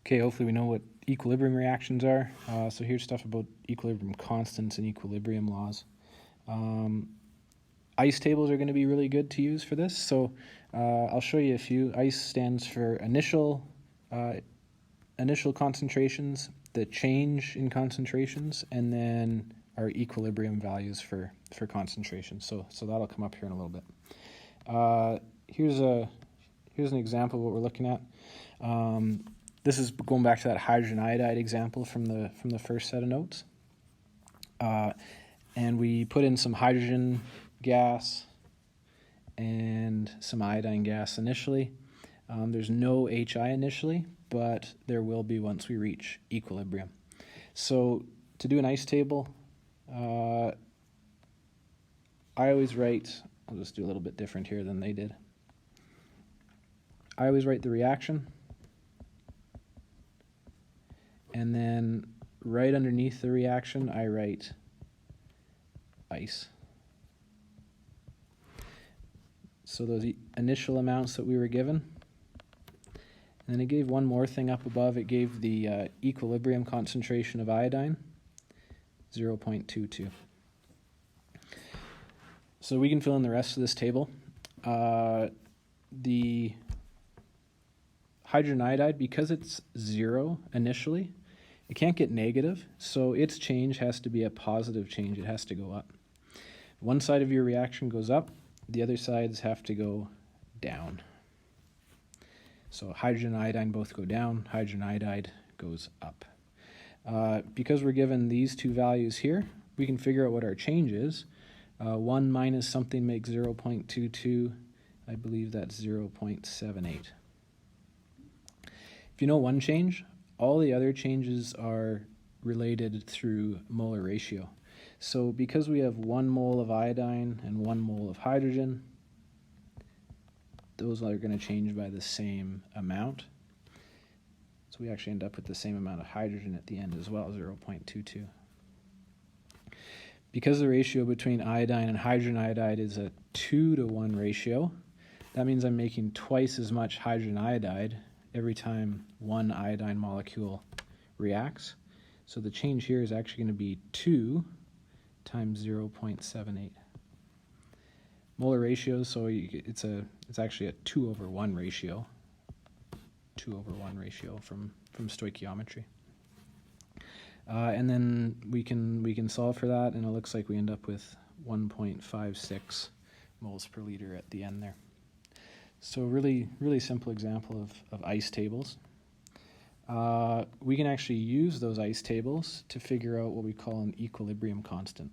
Okay, hopefully we know what equilibrium reactions are. So here's stuff about equilibrium constants and equilibrium laws. ICE tables are going to be really good to use for this. So I'll show you a few. ICE stands for initial concentrations, the change in concentrations, and then our equilibrium values for concentration. So that'll come up here in a little bit. Here's an example of what we're looking at. This is going back to that hydrogen iodide example from the first set of notes. And we put in some hydrogen gas and some iodine gas initially. There's no HI initially, but there will be once we reach equilibrium. So to do an ICE table, I always write, I'll just do a little bit different here than they did. I always write the reaction, and then right underneath the reaction I write ICE. So those initial amounts that we were given. And then it gave one more thing up above. It gave the equilibrium concentration of iodine, 0.22. So we can fill in the rest of this table. The hydrogen iodide, because it's 0 initially, it can't get negative, so its change has to be a positive change. It has to go up. One side of your reaction goes up, the other sides have to go down. So hydrogen and iodine both go down, hydrogen iodide goes up. Because we're given these two values here, we can figure out what our change is. 1 minus something makes 0.22. I believe that's 0.78. If you know one change, all the other changes are related through molar ratio. So because we have 1 mole of iodine and 1 mole of hydrogen, those are going to change by the same amount. So we actually end up with the same amount of hydrogen at the end as well, 0.22. Because the ratio between iodine and hydrogen iodide is a 2-to-1 ratio, that means I'm making twice as much hydrogen iodide every time one iodine molecule reacts. So the change here is actually going to be 2 times 0.78. Molar ratios, so it's actually a 2/1 ratio. 2/1 ratio from stoichiometry. And then we can solve for that, and it looks like we end up with 1.56 moles per liter at the end there. So really simple example of ICE tables. We can actually use those ICE tables to figure out what we call an equilibrium constant.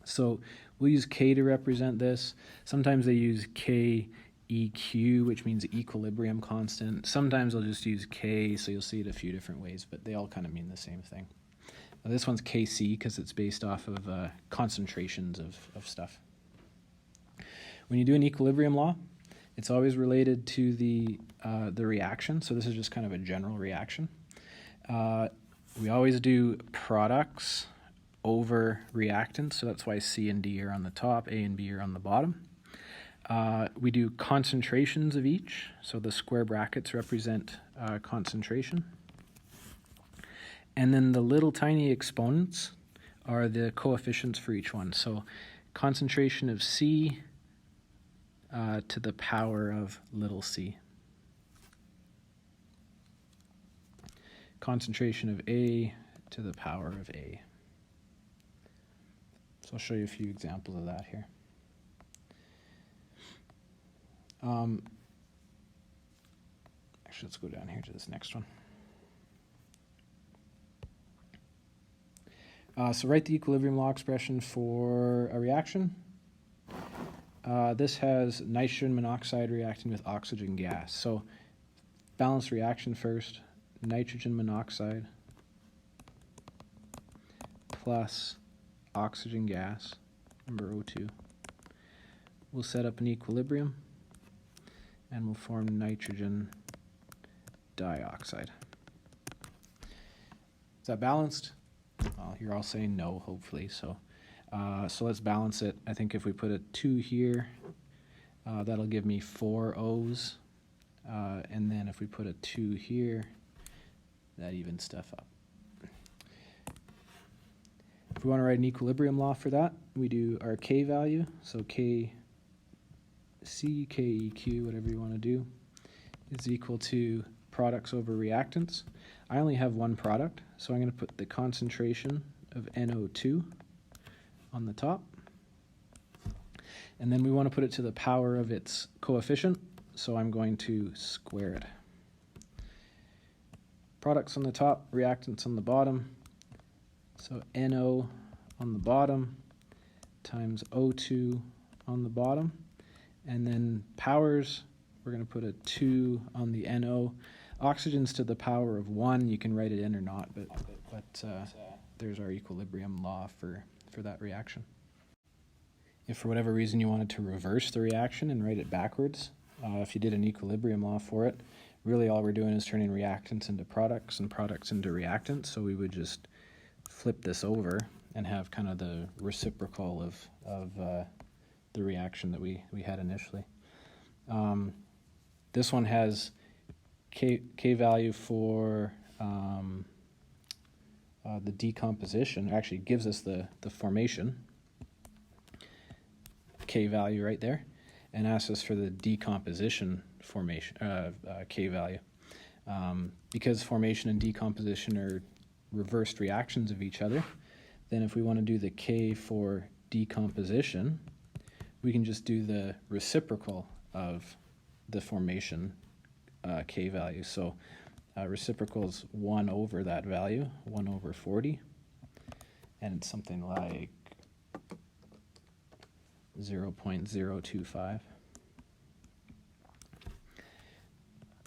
So we'll use K to represent this. Sometimes they use KEQ, which means equilibrium constant. Sometimes they'll just use K, so you'll see it a few different ways, but they all kind of mean the same thing. Now this one's KC because it's based off of concentrations of stuff. When you do an equilibrium law, it's always related to the reaction, so this is just kind of a general reaction. We always do products over reactants, so that's why C and D are on the top, A and B are on the bottom. We do concentrations of each, so the square brackets represent concentration. And then the little tiny exponents are the coefficients for each one. So concentration of C to the power of little c. Concentration of A to the power of A. So I'll show you a few examples of that here. Actually, let's go down here to this next one. So write the equilibrium law expression for a reaction. This has nitrogen monoxide reacting with oxygen gas. So balanced reaction first, nitrogen monoxide plus oxygen gas, number O2. We'll set up an equilibrium and we'll form nitrogen dioxide. Is that balanced? Well, you're all saying no, hopefully. So let's balance it. I think if we put a 2 here, that'll give me 4 O's. And then if we put a 2 here, that evens stuff up. If we want to write an equilibrium law for that, we do our K value, so KC, KEQ, whatever you want to do, is equal to products over reactants. I only have one product, so I'm going to put the concentration of NO2 on the top. And then we want to put it to the power of its coefficient, so I'm going to square it. Products on the top, reactants on the bottom. So NO on the bottom times O2 on the bottom. And then powers, we're going to put a 2 on the NO. Oxygen's to the power of 1. You can write it in or not, but there's our equilibrium law for that reaction. If for whatever reason you wanted to reverse the reaction and write it backwards, if you did an equilibrium law for it, really all we're doing is turning reactants into products and products into reactants. So we would just flip this over and have kind of the reciprocal of the reaction that we had initially. This one has K value for the decomposition. It actually gives us the formation, K value right there, and asks us for the decomposition formation, K value. Because formation and decomposition are reversed reactions of each other, then if we want to do the K for decomposition, we can just do the reciprocal of the formation K value. So reciprocal is 1 over that value, 1 over 40, and it's something like 0.025.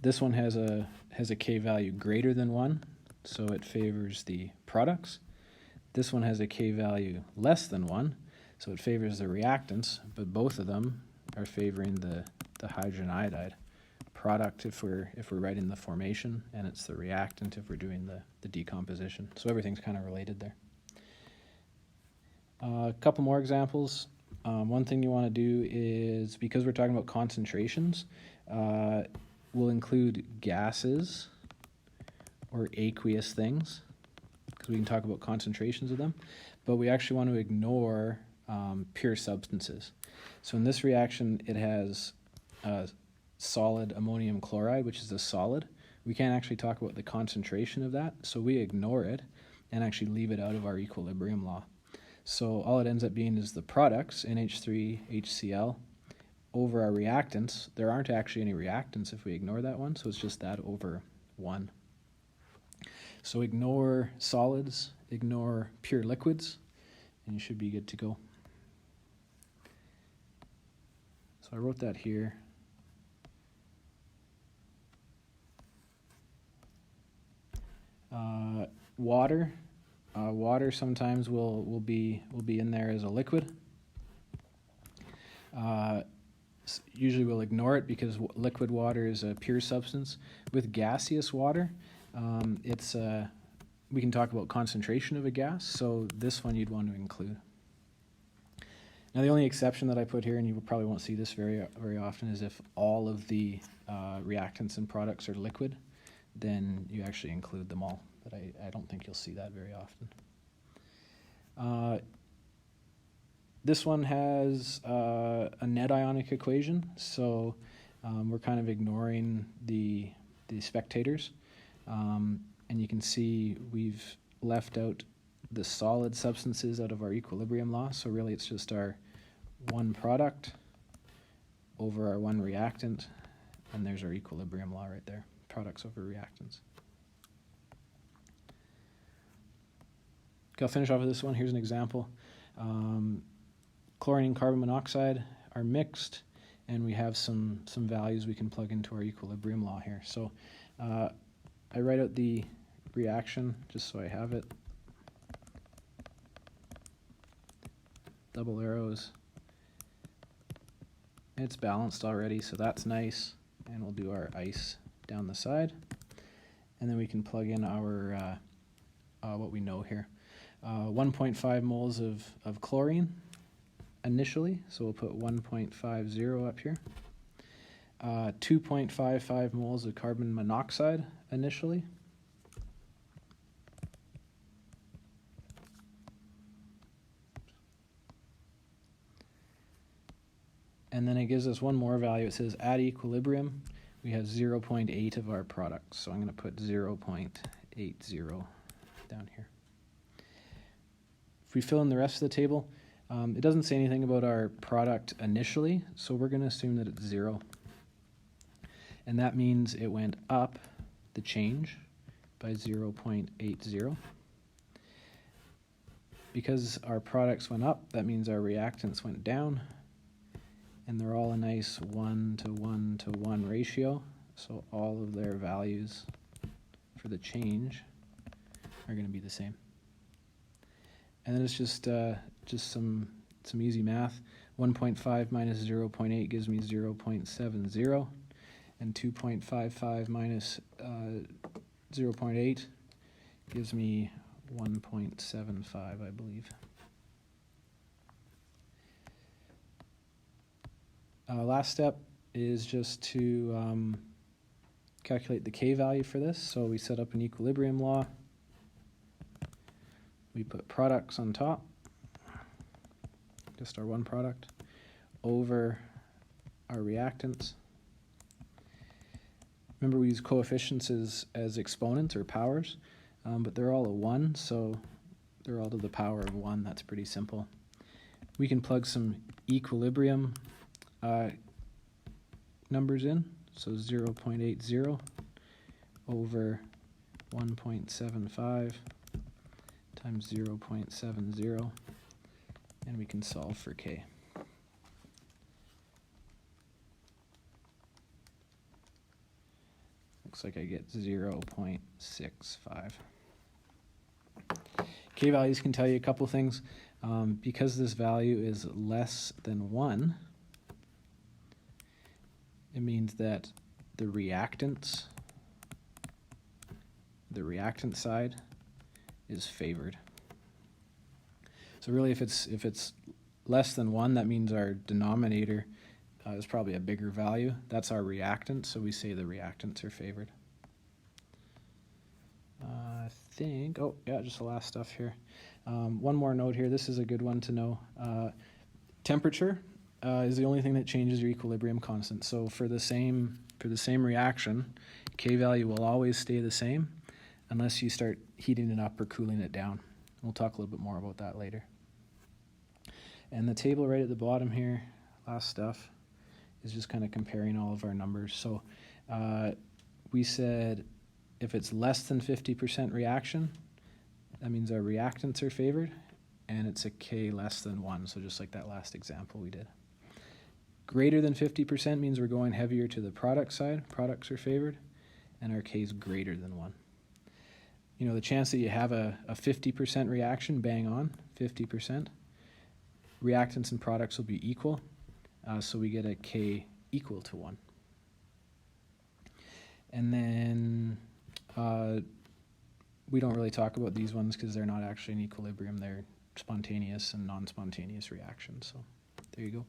This one has a K value greater than 1, so it favors the products. This one has a K value less than 1, so it favors the reactants, but both of them are favoring the hydrogen iodide. Product if we're writing the formation, and it's the reactant if we're doing the decomposition. So everything's kind of related there. A couple more examples. One thing you want to do is, because we're talking about concentrations, we'll include gases or aqueous things, because we can talk about concentrations of them, but we actually want to ignore pure substances. So in this reaction, it has solid ammonium chloride, which is a solid. We can't actually talk about the concentration of that, so we ignore it and actually leave it out of our equilibrium law. So all it ends up being is the products, NH3, HCl, over our reactants. There aren't actually any reactants if we ignore that one, so it's just that over 1. So ignore solids, ignore pure liquids, and you should be good to go. So I wrote that here. Water. Water sometimes will be in there as a liquid. Usually we'll ignore it because liquid water is a pure substance. With gaseous water, we can talk about concentration of a gas, so this one you'd want to include. Now the only exception that I put here, and you probably won't see this very often, is if all of the reactants and products are liquid, then you actually include them all. But I don't think you'll see that very often. This one has a net ionic equation, so we're kind of ignoring the spectators. And you can see we've left out the solid substances out of our equilibrium law, so really it's just our one product over our one reactant, and there's our equilibrium law right there, products over reactants. Okay, I'll finish off with this one. Here's an example. Chlorine and carbon monoxide are mixed, and we have some values we can plug into our equilibrium law here. So I write out the reaction just so I have it. Double arrows. It's balanced already, so that's nice. And we'll do our ice down the side. And then we can plug in our what we know here. 1.5 moles of chlorine initially, so we'll put 1.50 up here. 2.55 moles of carbon monoxide initially. And then it gives us one more value. It says at equilibrium, we have 0.8 of our product. So I'm going to put 0.80 down here. If we fill in the rest of the table, it doesn't say anything about our product initially, so we're going to assume that it's 0. And that means it went up, the change, by 0.80. Because our products went up, that means our reactants went down, and they're all a nice 1 to 1 to 1 ratio, so all of their values for the change are going to be the same. And then it's just some easy math. 1.5 minus 0.8 gives me 0.70, and 2.55 minus 0.8 gives me 1.75, I believe. Last step is just to calculate the K value for this. So we set up an equilibrium law. We put products on top, just our one product, over our reactants. Remember, we use coefficients as exponents or powers, but they're all a 1, so they're all to the power of 1. That's pretty simple. We can plug some equilibrium numbers in, so 0.80 over 1.75 times 0.70, and we can solve for K. Looks like I get 0.65. K values can tell you a couple things. Because this value is less than 1, it means that the reactant side is favored. So really, if it's less than 1, that means our denominator is probably a bigger value. That's our reactant, so we say the reactants are favored. I think, oh yeah, just the last stuff here. One more note here, this is a good one to know. Temperature is the only thing that changes your equilibrium constant. So for the same reaction, K value will always stay the same unless you start heating it up or cooling it down. We'll talk a little bit more about that later. And the table right at the bottom here, last stuff, is just kind of comparing all of our numbers. So we said if it's less than 50% reaction, that means our reactants are favored, and it's a K less than 1, so just like that last example we did. Greater than 50% means we're going heavier to the product side. Products are favored, and our K is greater than 1. You know, the chance that you have a 50% reaction, bang on, 50%, reactants and products will be equal, so we get a K equal to 1. And then we don't really talk about these ones because they're not actually in equilibrium. They're spontaneous and non-spontaneous reactions. So there you go.